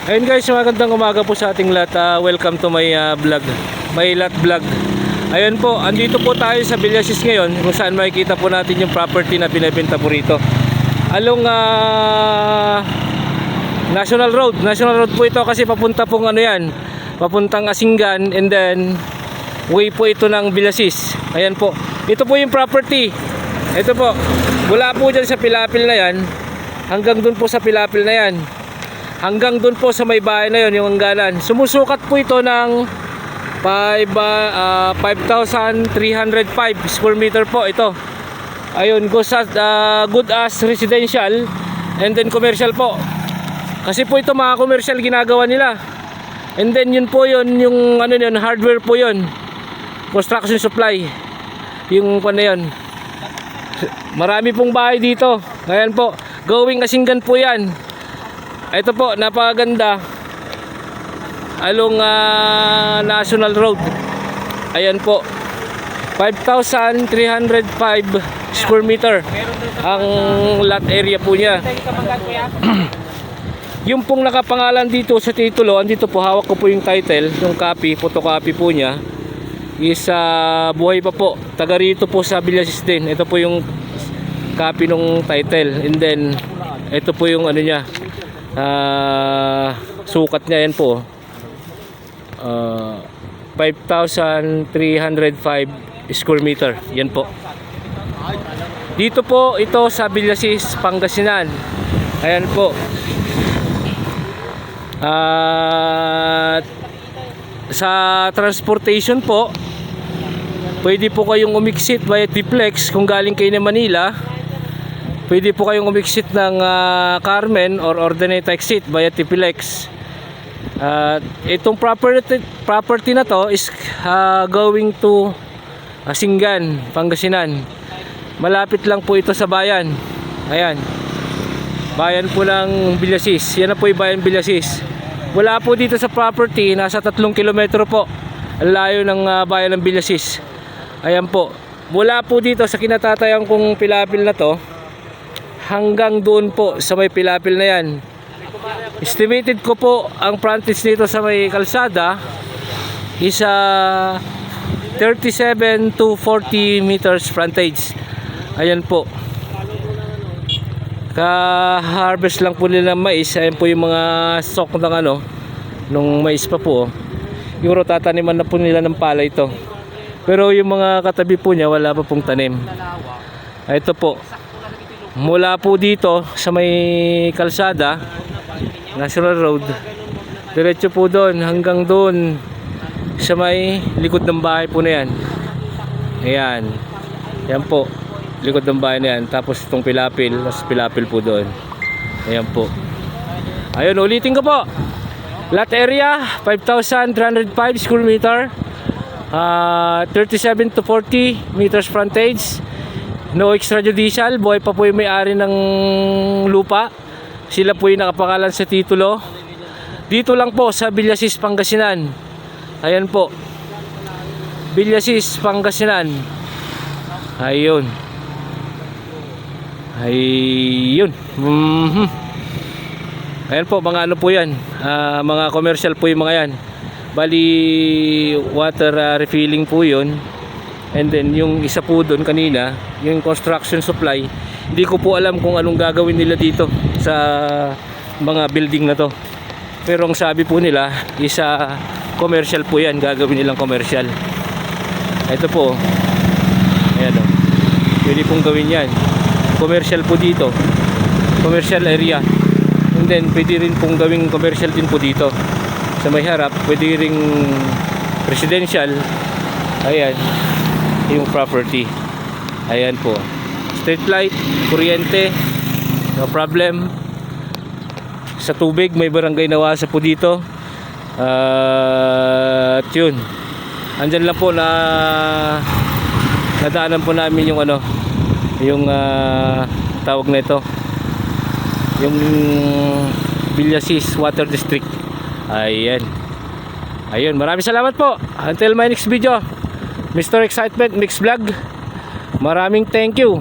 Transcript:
Ayun guys, magandang umaga po sa ating lahat. Welcome to my vlog, my lot vlog. Ayun po, andito po tayo sa Villasis ngayon, kung saan makikita po natin yung property na binibenta po rito. Along National Road po ito, kasi papunta pong ano yan, papuntang Asingan, and then way po ito ng Villasis. Ayan po, ito po yung property. Ito po, mula po dyan sa Pilapil na yan, hanggang dun po sa Pilapil na yan, hanggang dun po sa may bahay na yon, yung hangganan. Sumusukat po ito ng 5,305 square meter po ito. Ayun, good as residential and then commercial po. Kasi po ito mga commercial ginagawa nila. And then yun po yun, yung ano yun, hardware po yun. Construction supply. Yung ano yun. Marami pong bahay dito. Ayan po, going Asingan po yan. Ito po, napakaganda. Along National Road. Ayan po, 5,305 square meter ang lot area po niya. Yung pong nakapangalan dito sa titulo, andito po, hawak ko po yung title, yung copy, photocopy po niya, is buhay pa po, taga rito po sa Villasis din. Ito po yung copy ng title, and then ito po yung ano niya, sukat niya. Yan po, 5,305 square meter. Yan po, dito po ito sa Villasis, Pangasinan. Ayan po. Sa transportation po, pwede po kayong umiksit via T-Flex kung galing kayo ng Manila. Pwede po kayong umiksit ng Carmen or Ordinate exit via T-Flex. Itong property na to is going to Asingan, Pangasinan. Malapit lang po ito sa bayan. Ayan, bayan po ng Villasis. Yan na po yung bayan Villasis. Wala po dito sa property, nasa 3 kilometro po ang layo ng bayan ng Villasis. Ayan po, mula po dito sa kinatatayang kong Pilapil na to, hanggang doon po sa may Pilapil na yan. Estimated ko po ang frontage nito sa may kalsada is 37 to 40 meters frontage. Ayan po, ka-harvest lang po nila ng mais. Ayan po yung mga stock ng ano, nung mais pa po. Siguro tataniman na po nila ng palay ito. Pero yung mga katabi po niya, wala pa pong tanim. Ito po, mula po dito sa may kalsada, National Road, diretso po doon hanggang doon sa may likod ng bahay po na yan. Ayan, yan po, likod ng bahay na yan. Tapos itong Pilapil, mas Pilapil po doon. Ayan po. Ayun, ulitin ko po, lot area 5,305 square meter, 37 to 40 meters frontage. No extrajudicial, buhay pa po yung may-ari ng lupa. Sila po yung nakapangalan sa titulo. Dito lang po sa Villasis, Pangasinan. Ayan po, Villasis, Pangasinan. Ayun. Ayun. Ayan po, mga ano po yan, mga commercial po yung mga yan. Bali, water refilling po yun. And then yung isa po doon kanina, yung construction supply, hindi ko po alam kung anong gagawin nila dito sa mga building na to. Pero ang sabi po nila, isa commercial po yan, gagawin nilang commercial. Ito po, ayan o, pwede pong gawin yan, commercial po dito, commercial area. And then pwede rin pong gawing commercial din po dito sa may harap, pwede ring residential. Ayan yung property. Ayan po, street light, kuryente, no problem. Sa tubig, may barangay Nawasa po dito. At yun, andyan lang po na nadaanan po namin yung ano, yung tawag na ito, yung Villasis Water District. Ayan. Ayun, maraming salamat po. Until my next video, Mr. Excitement Mix Vlog. Maraming thank you.